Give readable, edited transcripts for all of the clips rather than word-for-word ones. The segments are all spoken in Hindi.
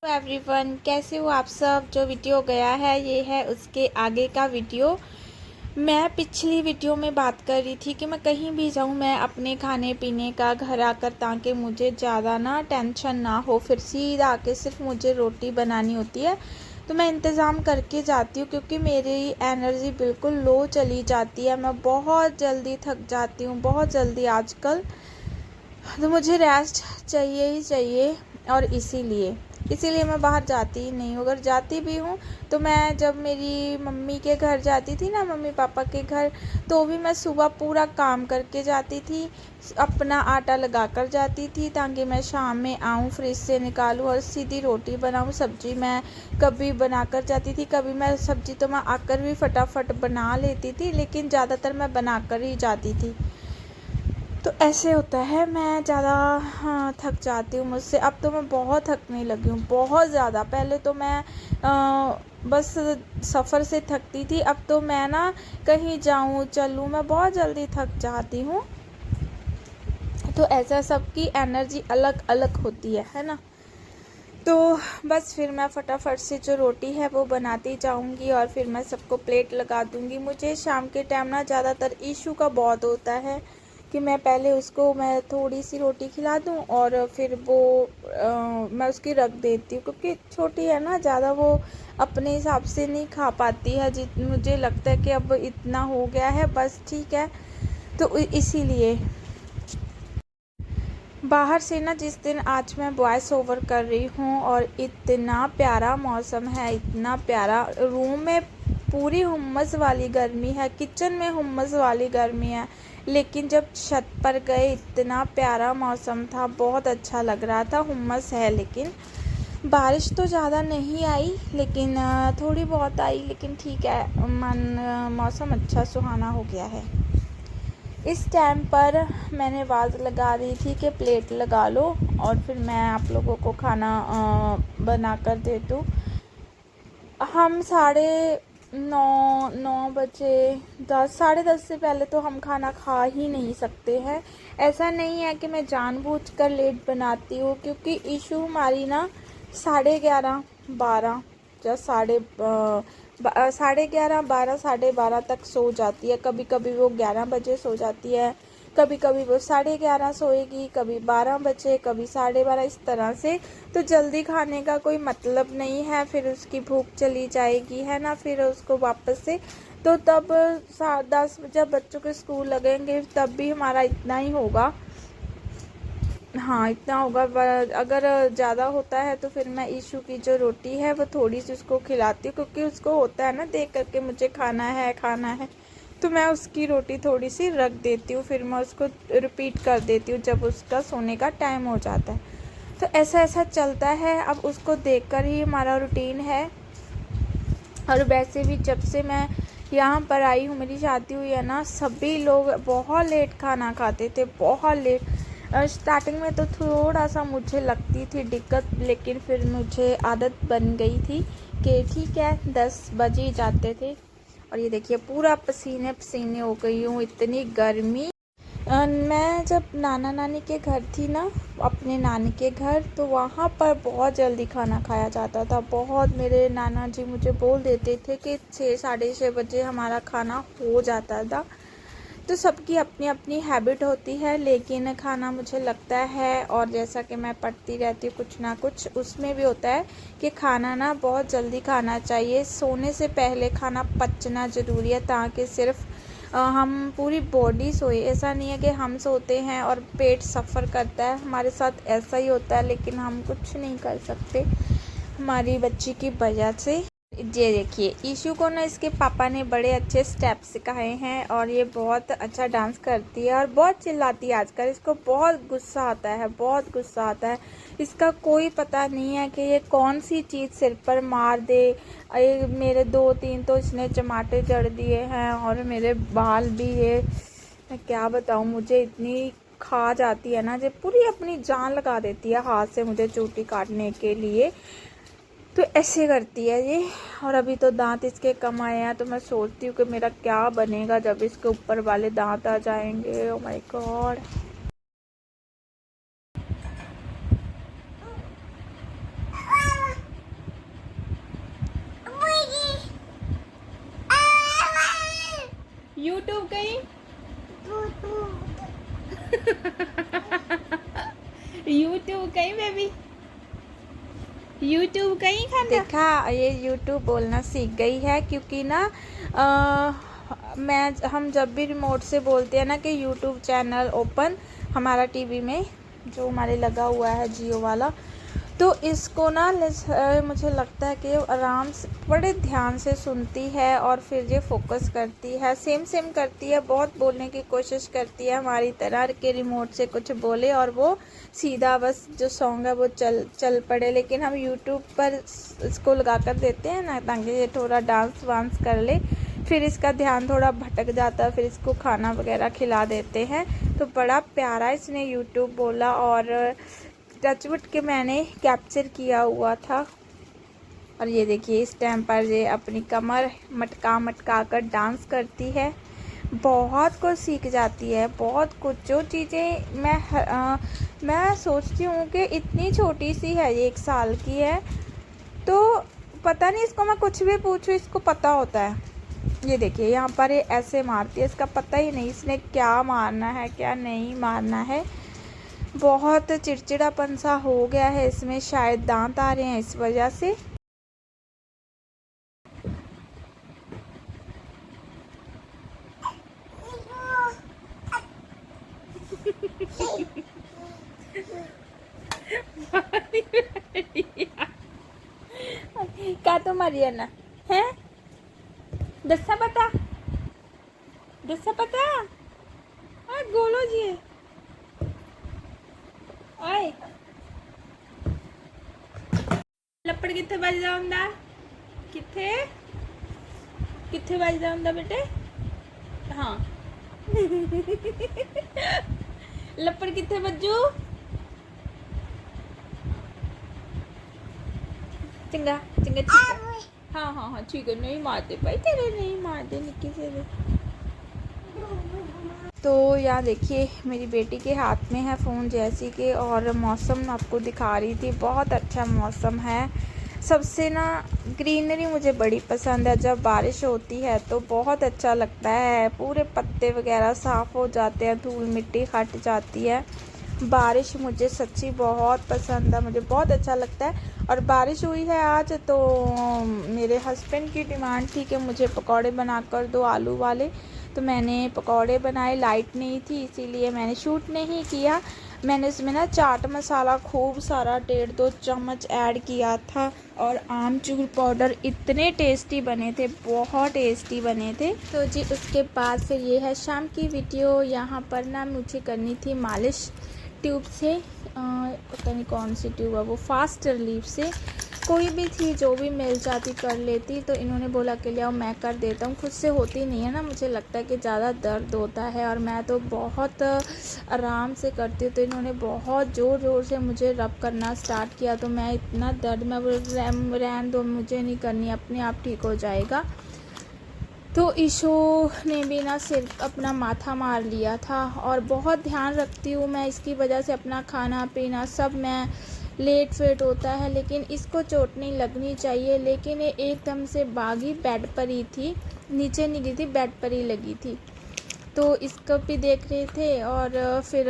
एवरीवन, कैसे हो आप सब। जो वीडियो गया है ये है उसके आगे का वीडियो। मैं पिछली वीडियो में बात कर रही थी कि मैं कहीं भी जाऊं मैं अपने खाने पीने का घर आकर, ताकि मुझे ज़्यादा ना टेंशन ना हो, फिर सीधा आके सिर्फ मुझे रोटी बनानी होती है। तो मैं इंतज़ाम करके जाती हूँ क्योंकि मेरी एनर्जी बिल्कुल लो चली जाती है। मैं बहुत जल्दी थक जाती हूँ, बहुत जल्दी आजकल। तो मुझे रेस्ट चाहिए ही चाहिए, और इसीलिए मैं बाहर जाती ही नहीं हूँ। अगर जाती भी हूँ तो मैं जब मेरी मम्मी के घर जाती थी ना, मम्मी पापा के घर, तो भी मैं सुबह पूरा काम करके जाती थी, अपना आटा लगा कर जाती थी, ताकि मैं शाम में आऊँ, फ्रिज से निकालूँ और सीधी रोटी बनाऊँ। सब्जी मैं कभी बना कर जाती थी, कभी मैं सब्जी तो मैं आकर भी फटाफट बना लेती थी, लेकिन ज़्यादातर मैं बना कर ही जाती थी। तो ऐसे होता है, मैं ज़्यादा थक जाती हूँ मुझसे। अब तो मैं बहुत थकने लगी हूँ, बहुत ज़्यादा। पहले तो मैं बस सफ़र से थकती थी, अब तो मैं ना कहीं जाऊँ चलूँ मैं बहुत जल्दी थक जाती हूँ। तो ऐसा सबकी एनर्जी अलग अलग होती है ना। तो बस फिर मैं फटाफट से जो रोटी है वो बनाती जाऊंगी और फिर मैं सबको प्लेट लगा दूंगी। मुझे शाम के टाइम ना ज़्यादातर इशू का बहुत होता है कि मैं पहले उसको मैं थोड़ी सी रोटी खिला दूं और फिर वो मैं उसकी रख देती हूँ, क्योंकि छोटी है ना, ज़्यादा वो अपने हिसाब से नहीं खा पाती है। मुझे लगता है कि अब इतना हो गया है, बस ठीक है। तो इसीलिए बाहर से ना, जिस दिन आज मैं वॉइस ओवर कर रही हूँ और इतना प्यारा मौसम है, इतना प्यारा। रूम में पूरी हुम्मस वाली गर्मी है, किचन में हुम्मस वाली गर्मी है, लेकिन जब छत पर गए इतना प्यारा मौसम था, बहुत अच्छा लग रहा था। हुम्मस है लेकिन बारिश तो ज़्यादा नहीं आई, लेकिन थोड़ी बहुत आई, लेकिन ठीक है, मौसम अच्छा सुहाना हो गया है। इस टाइम पर मैंने आवाज़ लगा रही थी कि प्लेट लगा लो और फिर मैं आप लोगों को खाना बना कर दे दूँ। हम 9:30 बजे, 10, 10:30 से पहले तो हम खाना खा ही नहीं सकते हैं। ऐसा नहीं है कि मैं जानबूझकर लेट बनाती हूँ, क्योंकि इशू हमारी ना 11:30, 12 या 11:30, 12, 12:30 तक सो जाती है। कभी कभी वो 11 बजे सो जाती है, कभी कभी वो 11:30 सोएगी, कभी 12 बजे, कभी 12:30, इस तरह से। तो जल्दी खाने का कोई मतलब नहीं है, फिर उसकी भूख चली जाएगी, है ना, फिर उसको वापस से। तो तब 10 जब बच्चों के स्कूल लगेंगे तब भी हमारा इतना ही होगा। हाँ, इतना होगा। अगर ज़्यादा होता है तो फिर मैं ईशू की जो रोटी है वो थोड़ी सी उसको खिलाती हूँ, क्योंकि उसको होता है ना देख करके मुझे खाना है, तो मैं उसकी रोटी थोड़ी सी रख देती हूँ, फिर मैं उसको रिपीट कर देती हूँ जब उसका सोने का टाइम हो जाता है। तो ऐसा चलता है, अब उसको देखकर ही हमारा रूटीन है। और वैसे भी जब से मैं यहाँ पर आई हूँ, मेरी शादी हुई है ना, सभी लोग बहुत लेट खाना खाते थे, बहुत लेट। स्टार्टिंग में तो थोड़ा सा मुझे लगती थी दिक्कत, लेकिन फिर मुझे आदत बन गई थी कि ठीक है, 10 बज ही जाते थे। और ये देखिए पूरा पसीने पसीने हो गई हूँ, इतनी गर्मी। मैं जब नाना नानी के घर थी ना, अपने नानी के घर, तो वहाँ पर बहुत जल्दी खाना खाया जाता था। बहुत, मेरे नाना जी मुझे बोल देते थे कि 6, 6:30 बजे हमारा खाना हो जाता था। तो सबकी अपनी अपनी हैबिट होती है, लेकिन खाना मुझे लगता है, और जैसा कि मैं पढ़ती रहती हूँ कुछ ना कुछ, उसमें भी होता है कि खाना ना बहुत जल्दी खाना चाहिए। सोने से पहले खाना पचना ज़रूरी है, ताकि सिर्फ हम पूरी बॉडी सोए। ऐसा नहीं है कि हम सोते हैं और पेट सफ़र करता है, हमारे साथ ऐसा ही होता है, लेकिन हम कुछ नहीं कर सकते हमारी बच्ची की वजह से। ये देखिए, ईशू को ना इसके पापा ने बड़े अच्छे स्टेप सिखाए हैं, और ये बहुत अच्छा डांस करती है और बहुत चिल्लाती है आजकल। इसको बहुत गुस्सा आता है, बहुत गुस्सा आता है। इसका कोई पता नहीं है कि ये कौन सी चीज़ सिर पर मार दे। मेरे 2-3 तो इसने चमाटे जड़ दिए हैं, और मेरे बाल भी, ये मैं क्या बताऊँ, मुझे इतनी खा जाती है ना, जो पूरी अपनी जान लगा देती है हाथ से मुझे चूटी काटने के लिए। तो ऐसे करती है ये। और अभी तो दांत इसके कम आए हैं, तो मैं सोचती हूँ कि मेरा क्या बनेगा जब इसके ऊपर वाले दांत आ जाएंगे। Oh my God. यूट्यूब कहीं यूट्यूब कहीं बेबी, यूट्यूब कहीं खाना देखा। ये यूट्यूब बोलना सीख गई है क्योंकि ना हम जब भी रिमोट से बोलते हैं ना कि यूट्यूब चैनल ओपन हमारा टीवी में जो हमारे लगा हुआ है जियो वाला, तो इसको ना मुझे लगता है कि आराम से बड़े ध्यान से सुनती है और फिर ये फोकस करती है, सेम करती है, बहुत बोलने की कोशिश करती है हमारी तरह कि रिमोट से कुछ बोले और वो सीधा बस जो सॉन्ग है वो चल पड़े। लेकिन हम यूट्यूब पर इसको लगा कर देते हैं ना ताकि ये थोड़ा डांस वांस कर ले, फिर इसका ध्यान थोड़ा भटक जाता है, फिर इसको खाना वगैरह खिला देते हैं। तो बड़ा प्यारा इसने यूट्यूब बोला और टचवुड के मैंने कैप्चर किया हुआ था। और ये देखिए इस टाइम पर ये अपनी कमर मटका कर डांस करती है, बहुत कुछ सीख जाती है, बहुत कुछ। जो चीज़ें मैं सोचती हूँ कि इतनी छोटी सी है, ये 1 साल की है, तो पता नहीं इसको मैं कुछ भी पूछूँ इसको पता होता है। ये देखिए यहाँ पर ये ऐसे मारती है, इसका पता ही नहीं इसने क्या मारना है क्या नहीं मारना है। बहुत चिड़चिड़ापन सा हो गया है इसमें, शायद दांत आ रहे हैं इस वजह से। क्या तो मारियाना है दस्सा पता गोलो जी ओए लपड़ किथे बजदा हुंदा, किथे बजदा हुंदा बेटे। हाँ लपड़ किथे बज्जू, चंगा ठीक है। हाँ ठीक है, नहीं मारते भाई तेरे, नहीं मारते निक्की से। तो यहाँ देखिए मेरी बेटी के हाथ में है फ़ोन जैसी के, और मौसम आपको दिखा रही थी, बहुत अच्छा मौसम है। सबसे ना ग्रीनरी मुझे बड़ी पसंद है, जब बारिश होती है तो बहुत अच्छा लगता है, पूरे पत्ते वगैरह साफ़ हो जाते हैं, धूल मिट्टी हट जाती है। बारिश मुझे सच्ची बहुत पसंद है, मुझे बहुत अच्छा लगता है। और बारिश हुई है आज तो मेरे हस्बैंड की डिमांड थी कि मुझे पकौड़े बना कर दो आलू वाले, तो मैंने पकौड़े बनाए। लाइट नहीं थी इसीलिए मैंने शूट नहीं किया। मैंने इसमें ना चाट मसाला खूब सारा 1.5-2 चम्मच ऐड किया था, और आमचूर पाउडर। इतने टेस्टी बने थे, बहुत टेस्टी बने थे। तो जी उसके बाद फिर ये है शाम की वीडियो। यहाँ पर ना मुझे करनी थी मालिश ट्यूब से, पता नहीं कौन सी ट्यूब है वो, फास्ट रिलीफ से, कोई भी थी जो भी मिल जाती कर लेती। तो इन्होंने बोला कि लियाओ मैं कर देता हूँ, खुद से होती नहीं है ना, मुझे लगता है कि ज़्यादा दर्द होता है और मैं तो बहुत आराम से करती हूँ। तो इन्होंने बहुत ज़ोर ज़ोर से मुझे रब करना स्टार्ट किया, तो मैं इतना दर्द में रहने दो, मुझे नहीं करनी, अपने आप ठीक हो जाएगा। तो ईशो ने भी ना सिर्फ अपना माथा मार लिया था, और बहुत ध्यान रखती हूँ मैं इसकी वजह से, अपना खाना पीना सब मैं लेट फेट होता है, लेकिन इसको चोट नहीं लगनी चाहिए। लेकिन ये एकदम से भागी, बेड पर ही थी, नीचे नहीं गिरी थी, बेड पर ही लगी थी। तो इसको भी देख रहे थे, और फिर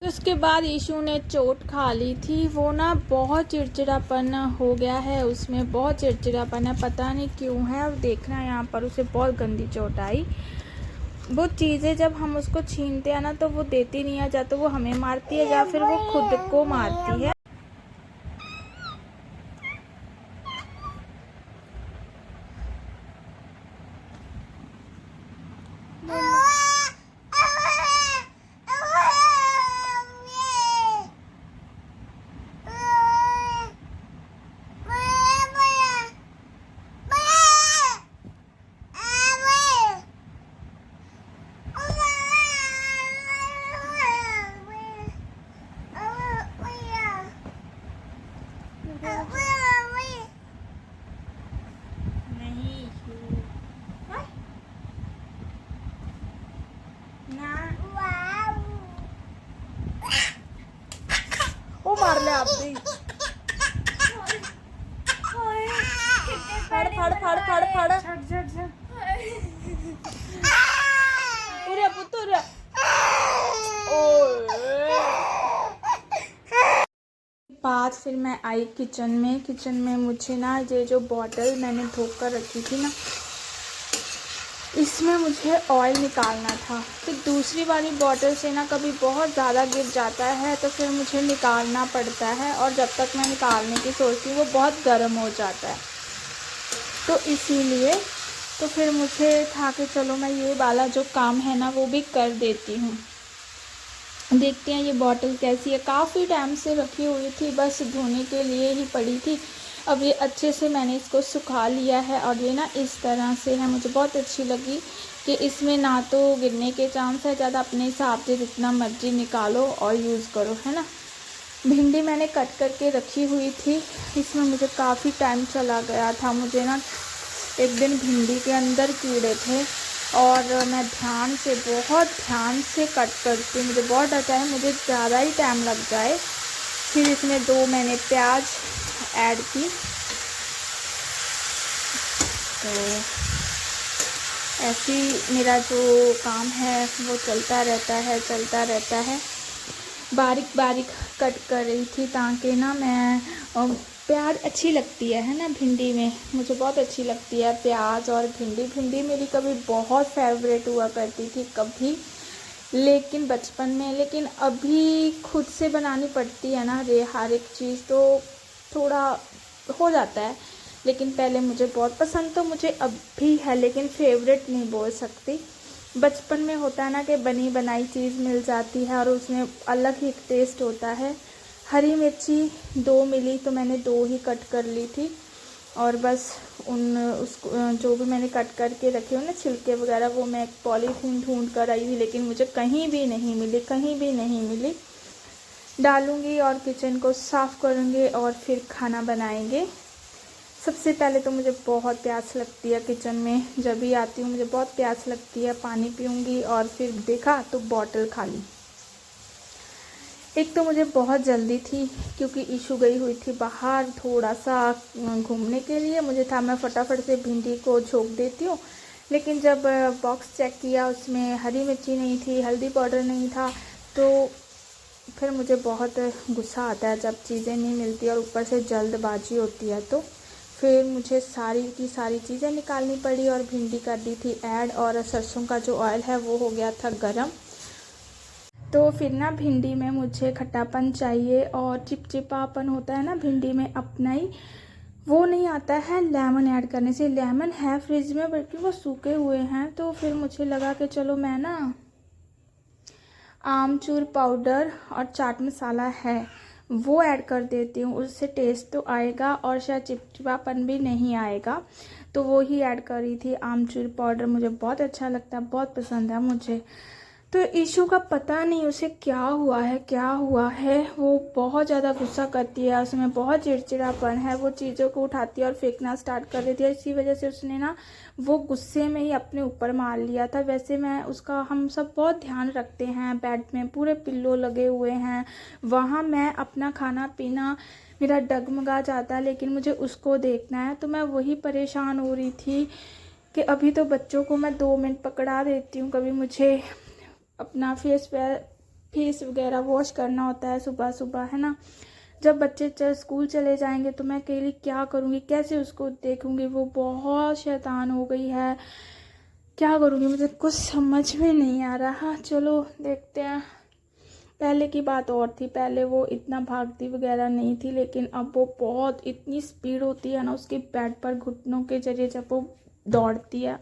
उसके बाद ईशू ने चोट खा ली थी। वो ना बहुत चिड़चिड़ापन हो गया है उसमें, बहुत चिड़चिड़ापन है, पता नहीं क्यों है। अब देखना यहाँ पर उसे बहुत गंदी चोट आई। वो चीज़ें जब हम उसको छीनते हैं ना तो वो देती नहीं है, या तो वो हमें मारती है या फिर वो खुद को मारती है। वो मार ले आप भी, फड़ फड़ फड़ फड़ फड़, उरे पुत्र उरे। बाद फिर मैं आई किचन में मुझे ना ये जो बॉटल मैंने धोकर रखी थी ना, इसमें मुझे ऑयल निकालना था। फिर दूसरी वाली बॉटल से ना कभी बहुत ज़्यादा गिर जाता है तो फिर मुझे निकालना पड़ता है, और जब तक मैं निकालने की सोचती हूँ वो बहुत गर्म हो जाता है, तो इसीलिए तो फिर मुझे था कि चलो मैं ये वाला जो काम है ना वो भी कर देती हूँ। देखते हैं ये बॉटल कैसी है। काफ़ी टाइम से रखी हुई थी, बस धोने के लिए ही पड़ी थी। अब ये अच्छे से मैंने इसको सुखा लिया है और ये ना इस तरह से है। मुझे बहुत अच्छी लगी कि इसमें ना तो गिरने के चांस है ज़्यादा, अपने हिसाब से जितना मर्जी निकालो और यूज़ करो, है ना। भिंडी मैंने कट करके रखी हुई थी, इसमें मुझे काफ़ी टाइम चला गया था। मुझे ना एक दिन भिंडी के अंदर कीड़े थे और मैं बहुत ध्यान से कट करती हूँ, मुझे बहुत डरता है मुझे ज़्यादा ही टाइम लग जाए। फिर इसमें 2 मैंने प्याज ऐड की, तो ऐसी मेरा जो काम है वो चलता रहता है। बारीक बारीक कट कर रही थी ताकि ना मैं प्याज अच्छी लगती है ना भिंडी में, मुझे बहुत अच्छी लगती है प्याज और भिंडी मेरी कभी बहुत फेवरेट हुआ करती थी कभी, लेकिन बचपन में, लेकिन अभी खुद से बनानी पड़ती है ना हर एक चीज़, तो थोड़ा हो जाता है। लेकिन पहले मुझे बहुत पसंद तो मुझे अब भी है, लेकिन फेवरेट नहीं बोल सकती। बचपन में होता है ना कि बनी बनाई चीज़ मिल जाती है और उसमें अलग ही एक टेस्ट होता है। हरी मिर्ची 2 मिली तो मैंने 2 ही कट कर ली थी, और बस उसको जो भी मैंने कट करके रखे हो ना छिलके वगैरह, वो मैं एक पॉलीथीन ढूंढ कर आई थी, लेकिन मुझे कहीं भी नहीं मिली। डालूंगी और किचन को साफ़ करूंगी और फिर खाना बनाएंगे। सबसे पहले तो मुझे बहुत प्यास लगती है किचन में, जब भी आती हूँ मुझे बहुत प्यास लगती है, पानी पीऊँगी और फिर देखा तो बॉटल खाली। एक तो मुझे बहुत जल्दी थी क्योंकि ईशू गई हुई थी बाहर थोड़ा सा घूमने के लिए, मुझे था मैं फटाफट से भिंडी को झोंक देती हूँ, लेकिन जब बॉक्स चेक किया उसमें हरी मिर्ची नहीं थी, हल्दी पाउडर नहीं था, तो फिर मुझे बहुत गुस्सा आता है जब चीज़ें नहीं मिलती और ऊपर से जल्दबाजी होती है। तो फिर मुझे सारी की सारी चीज़ें निकालनी पड़ी और भिंडी कर दी थी ऐड, और सरसों का जो ऑयल है वो हो गया था गरम। तो फिर ना भिंडी में मुझे खट्टापन चाहिए और चिपचिपापन होता है ना भिंडी में अपना ही, वो नहीं आता है लेमन ऐड करने से। लेमन है फ्रिज में बल्कि वो सूखे हुए हैं, तो फिर मुझे लगा कि चलो मैं ना आमचूर पाउडर और चाट मसाला है वो ऐड कर देती हूँ, उससे टेस्ट तो आएगा और शायद चिपचिपापन भी नहीं आएगा। तो वो ही ऐड करी थी आमचूर पाउडर, मुझे बहुत अच्छा लगता है, बहुत पसंद है मुझे। तो ईशू का पता नहीं उसे क्या हुआ है, वो बहुत ज़्यादा गुस्सा करती है, उसमें बहुत चिड़चिड़ापन है, वो चीज़ों को उठाती है और फेंकना स्टार्ट कर देती है। इसी वजह से उसने ना वो गुस्से में ही अपने ऊपर मार लिया था। वैसे मैं उसका, हम सब बहुत ध्यान रखते हैं, बेड में पूरे पिल्लो लगे हुए हैं, वहाँ मैं अपना खाना पीना मेरा डगमगा जाता है, लेकिन मुझे उसको देखना है। तो मैं वही परेशान हो रही थी कि अभी तो बच्चों को मैं 2 मिनट पकड़ा देती हूँ, कभी मुझे अपना फेस वगैरह वॉश करना होता है सुबह सुबह, है ना। जब बच्चे स्कूल चले जाएंगे तो मैं अकेली क्या करूँगी, कैसे उसको देखूँगी, वो बहुत शैतान हो गई है, क्या करूँगी मुझे कुछ समझ में नहीं आ रहा। चलो देखते हैं। पहले की बात और थी, पहले वो इतना भागती वगैरह नहीं थी, लेकिन अब वो बहुत, इतनी स्पीड होती है ना उसके बेड पर घुटनों के जरिए जब वो दौड़ती है,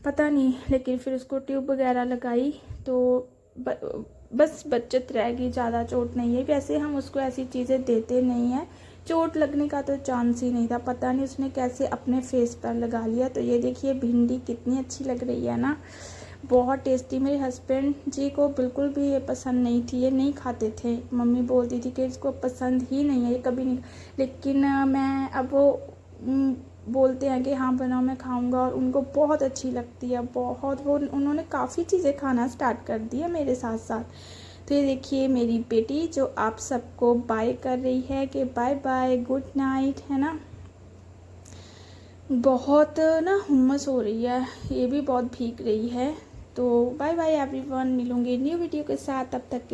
पता नहीं। लेकिन फिर उसको ट्यूब वगैरह लगाई तो बस बचत रहेगी, ज़्यादा चोट नहीं है। वैसे हम उसको ऐसी चीज़ें देते नहीं हैं, चोट लगने का तो चांस ही नहीं था। पता नहीं उसने कैसे अपने फेस पर लगा लिया। तो ये देखिए भिंडी कितनी अच्छी लग रही है ना, बहुत टेस्टी। मेरे हस्बैंड जी को बिल्कुल भी ये पसंद नहीं थी, ये नहीं खाते थे। मम्मी बोलती थी कि इसको पसंद ही नहीं है, ये कभी नहीं। लेकिन मैं अब वो बोलते हैं कि हाँ बनाओ मैं खाऊंगा, और उनको बहुत अच्छी लगती है, बहुत। वो उन्होंने काफ़ी चीज़ें खाना स्टार्ट कर दी है मेरे साथ साथ। तो ये देखिए मेरी बेटी जो आप सबको बाय कर रही है कि बाय बाय, गुड नाइट, है ना। बहुत ना हुम्मस हो रही है, ये भी बहुत भीग रही है। तो बाय बाय एवरीवन, मिलूंगी न्यू वीडियो के साथ, तब तक के